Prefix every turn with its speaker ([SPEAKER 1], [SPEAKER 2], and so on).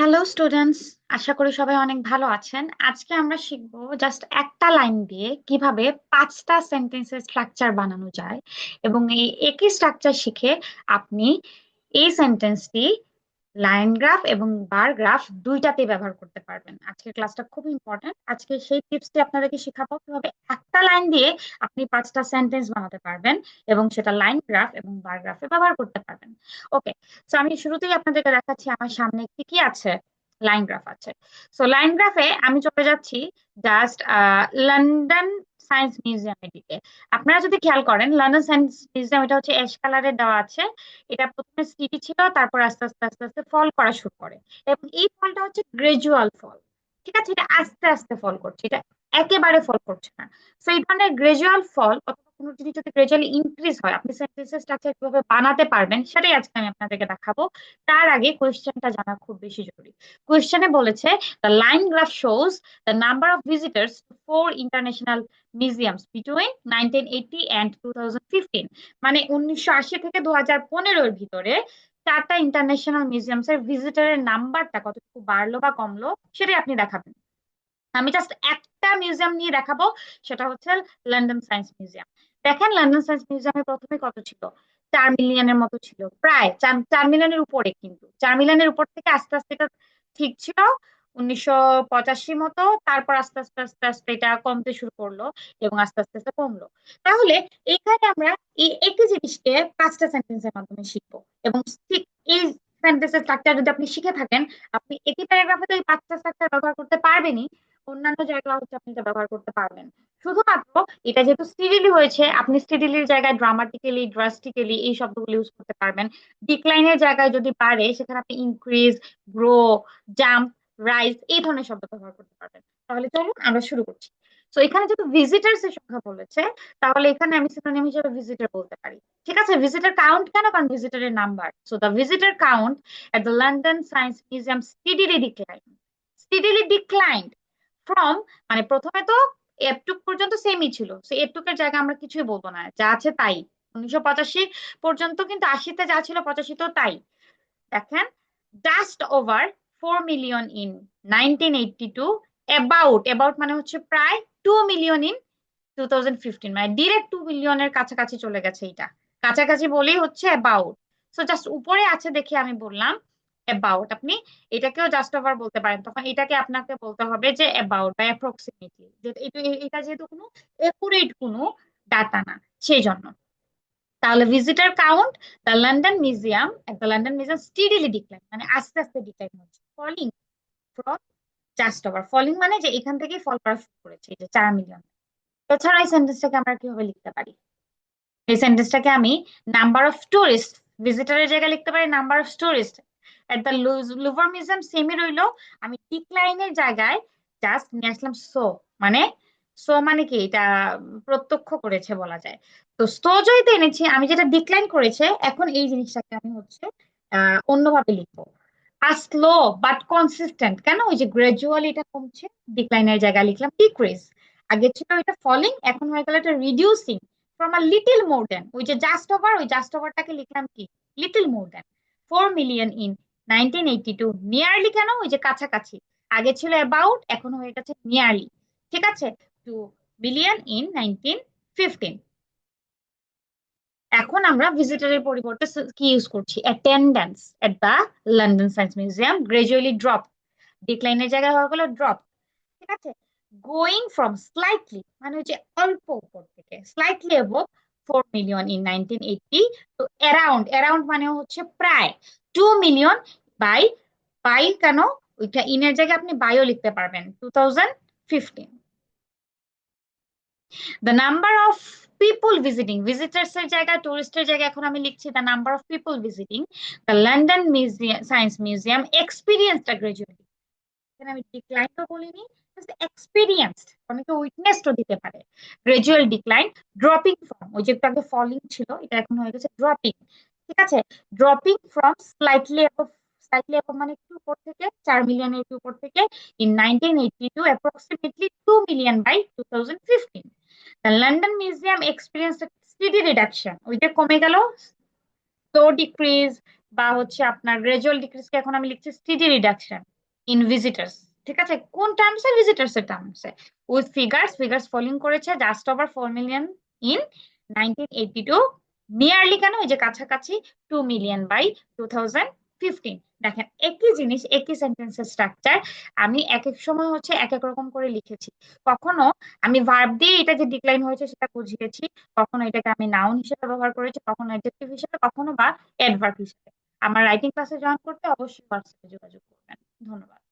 [SPEAKER 1] Hello students, আশা করি সবাই অনেক ভালো আছেন। আজকে আমরা শিখবো জাস্ট একটা লাইন দিয়ে কিভাবে পাঁচটা সেন্টেন্সের স্ট্রাকচার বানানো যায়, এবং এই একই স্ট্রাকচার শিখে আপনি এই সেন্টেন্সটি লাইন গ্রাফ এবং বার গ্রাফ দুইটাতে ব্যবহার করতে পারবেন। আজকের ক্লাসটা খুব ইম্পর্ট্যান্ট। আজকে সেই টিপসটি আপনাদেরকে শেখাবো কিভাবে একটা লাইন দিয়ে আপনি পাঁচটা সেন্টেন্স বানাতে পারবেন এবং সেটা লাইন গ্রাফ এবং বার গ্রাফে ব্যবহার করতে পারবেন। ওকে, তো আমি শুরুতেই আপনাদেরকে দেখাচ্ছি আমার সামনে কি কি আছে। লাইন গ্রাফ আছে। সো লাইন গ্রাফে আমি চলে যাচ্ছি জাস্ট লন্ডন সায়েন্স মিউজিয়ামের দিকে। আপনারা যদি খেয়াল করেন, লন্ডন সায়েন্স মিউজিয়াম এটা হচ্ছে অ্যাশ কালারের দেওয়া আছে। এটা প্রথমে স্টিকি ছিল, তারপর আস্তে আস্তে আস্তে আস্তে ফল করা শুরু করে, এবং এই ফলটা হচ্ছে গ্রাজুয়াল ফল। ঠিক আছে, এটা আস্তে আস্তে ফল করছে, এটা একেবারে ফল করছে না। তো এই ধরনের গ্রাজুয়াল ফল অথবা কোনো জিনিস যদি গ্রাজুয়ালি ইনক্রিজ হয়, আপনি সেন্টেন্সের স্ট্রাকচার কিভাবে বানাতে পারবেন সেটাই আজকে আমি আপনাদেরকে দেখাবো। তার আগে কোয়েশ্চেনটা জানা খুব বেশি জরুরি। কোয়েশ্চেনে বলেছে the line graph shows the number of visitors to four international museums between 1980 and 2015। মানে 1980 থেকে 2015 এর ভিতরে চারটা ইন্টারন্যাশনাল মিউজিয়ামস এর ভিজিটরের নাম্বারটা কতটুকু বাড়লো বা কমলো সেটাই আপনি দেখাবেন। আমি জাস্ট একটা মিউজিয়াম নিয়ে দেখাবো, সেটা হচ্ছে লন্ডন সায়েন্স মিউজিয়াম। দেখেন, লন্ডন সায়েন্স মিউজিয়ামে প্রথমে কত ছিল? 4 মিলিয়নের মতো ছিল, প্রায় 4 মিলিয়নের উপরে। কিন্তু 4 মিলিয়নের উপর থেকে আস্তে আস্তে এটা ঠিক ছিল 1985 মতো, তারপর আস্তে আস্তে আস্তে আস্তে এটা কমতে শুরু করলো এবং আস্তে আস্তে আস্তে কমলো। তাহলে এখানে আমরা এই একই জিনিসকে পাঁচটা সেন্টেন্সের মাধ্যমে শিখবো, এবং ঠিক এই সেন্টেন্সের স্ট্রাকচার যদি আপনি শিখে থাকেন, আপনি একই প্যারাগ্রাফে তো এই পাঁচটা স্ট্রাকচার ব্যবহার করতে পারবেনই, অন্যান্য জায়গা হচ্ছে আপনি এটা ব্যবহার করতে পারবেন। শুধুমাত্র এটা যেহেতু স্টিডিলি হয়েছে, আপনি স্টিডিলির জায়গায় ড্রামাটিক্যালি, ড্রাস্টিক্যালি এই শব্দগুলো ইউজ করতে পারবেন। ডিক্লাইনের জায়গায় যদি পারে, সেখানে আপনি ইনক্রিজ, গ্রো, জাম্প, রাইজ এই ধরনের শব্দ ব্যবহার করতে পারবেন। তাহলে চলুন আমরা শুরু করছি। তো এখানে যেহেতু ভিজিটার্স এর সংখ্যা বলেছে, তাহলে এখানে আমি সিনোনিম হিসেবে ভিজিটর বলতে পারি। ঠিক আছে, ভিজিটর কাউন্ট কেন? কারণ ভিজিটরের নাম্বার। So the visitor count at the London Science Museum steadily decline. Steadily decline from, মানে প্রথমে তো এফটুক পর্যন্ত সেমই ছিল, সো এফটুকের জায়গায় আমরা কিছুই বলবো না, যা আছে তাই। 1985 পর্যন্ত কিন্তু 80-তে যা ছিল 85-তেও তাই। দেখেন, just over 4 million in 1982, about, about মানে হচ্ছে প্রায় 2 মিলিয়ন ইন 2015, মানে ডিরেক্ট 2 মিলিয়নের কাছাকাছি চলে গেছে। এটা কাছাকাছি বলেই হচ্ছে অ্যাবাউট। সো জাস্ট উপরে আছে দেখে আমি বললাম অ্যাবাউট। আপনি এটাকেও জাস্ট ওভার বলতে পারেন, তখন এটাকে আপনাকে বলতে হবে যে অ্যাবাউট বা অ্যাপ্রক্সিমেটলি, যে এটা যেহেতু কোনো একুরেট কোনো ডাটা না, সেই জন্য। তাহলে visitor count the London museum steadily decline, মানে আস্তে আস্তে ডিক্লাইন হচ্ছে, falling from just over. Falling মানে যে এখান থেকেই ফল করা শুরু করেছে, এই যে 4 মিলিয়ন। এছাড়া এই সেন্টেন্সটাকে আমরা কিভাবে লিখতে পারি? এই সেন্টেন্সটাকে আমি নাম্বার অফ টুরিস্ট, ভিজিটরের জায়গায় লিখতে পারি number of tourist at the Louvre museum, সেমই রইলো। আমি ডিক্লাইনের জায়গায় জাস্ট নিয়ে আসলাম সো, মানে সো মানে কি, এটা প্রত্যক্ষ করেছে বলা যায়। তো সো যদি এনেছি, আমি যেটা ডিক্লাইন করেছে, এখন এই জিনিসটাকে আমি হচ্ছে অন্যভাবে লিখবো। আর স্লো বাট কনসিস্টেন্ট, কেন? ওই যে গ্রাজুয়ালি এটা কমছে, ডিক্লাইনের জায়গায় লিখলাম ডিক্রিজ। আগে ছিল এটা ফলিং, এখন হয়ে গেল এটা reducing from a little more than. ওই যে জাস্ট ওভার, ওই জাস্ট ওভারটাকে লিখলাম কি, little more than 4 million in 1982। Nearly কেন? ওই যে কাছাকাছি। আগে ছিল অ্যাবাউট, এখন হয়ে গেছে নিয়ারলি। ঠিক আছে, 2 মিলিয়ন ইন 1915। এখন আমরা ভিজিটরের পরিবর্তে কি ইউজ করছি? Attendance at the London Science Museum gradually drop. ডিক্লাইনের জায়গায় হয়ে গেল ড্রপ। ঠিক আছে, গোয়িং ফ্রম স্লাইটলি মানে হচ্ছে অল্প উপর থেকে, স্লাইটলি অ্যাবভ 4 মিলিয়ন ইন 1980 তো অ্যারাউন্ড, অ্যারাউন্ড মানে হচ্ছে প্রায় 2 মিলিয়ন বাই, বাই কেন? ওইটা ইনের জায়গায় আপনি বাইও লিখতে পারবেন, 2015। The number of people visiting, visitors এর জায়গায়, টুরিস্টের জায়গায় এখন আমি লিখছি the number of people visiting the London museum science museum এক্সপিরিয়েন্সটা গ্রাজুয়ালি। এখানে আমি ডিক্লাইন তো বলিনি, এক্সপিরিয়েন্সড, অনেকে উইটনেসড দিতে পারে। গ্রাজুয়াল ডিক্লাইন, ড্রপিং ফ্রম, ওই যে একটু আগে ফলিং ছিল, এটা এখন হয়ে গেছে ড্রপিং। ঠিক আছে, dropping from slightly above, slightly above মানে একটু উপর থেকে, 4 মিলিয়নের একটু উপর থেকে, in 1982 approximately 2 million by 2015। The London museum experience steady reduction, ওইটা কমে গেল, স্লো ডিক্রিজ বা হচ্ছে আপনার গ্রাজুয়াল ডিক্রিজকে এখন আমি লিখছি স্টেডি রিডাকশন। ইন ভিজিটার্স, ঠিক আছে? কোন টার্মসে? ভিজিটার্স এর টার্মসে। উইথ ফিগার্স, ফিগার্স ফলোইং করেছে just over 4 million in 1982। Nearly কেন, এই যে কাছাকাছি 2 মিলিয়ন বাই 2015। দেখেন একই জিনিস, একই সেন্টেন্সের স্ট্রাকচার আমি এক এক সময় হচ্ছে এক এক রকম করে লিখেছি। কখনো আমি ভার্ব দিয়ে এটা যে ডিক্লাইন হয়েছে সেটা বুঝিয়েছি, কখনো এটাকে আমি নাউন হিসেবে ব্যবহার করেছি, কখনো অ্যাডজেক্টিভ হিসেবে, কখনো বা অ্যাডভার্ব হিসেবে। আমার রাইটিং ক্লাসে জয়েন করতে অবশ্যই হোয়াটসঅ্যাপে যোগাযোগ করবেন। ধন্যবাদ।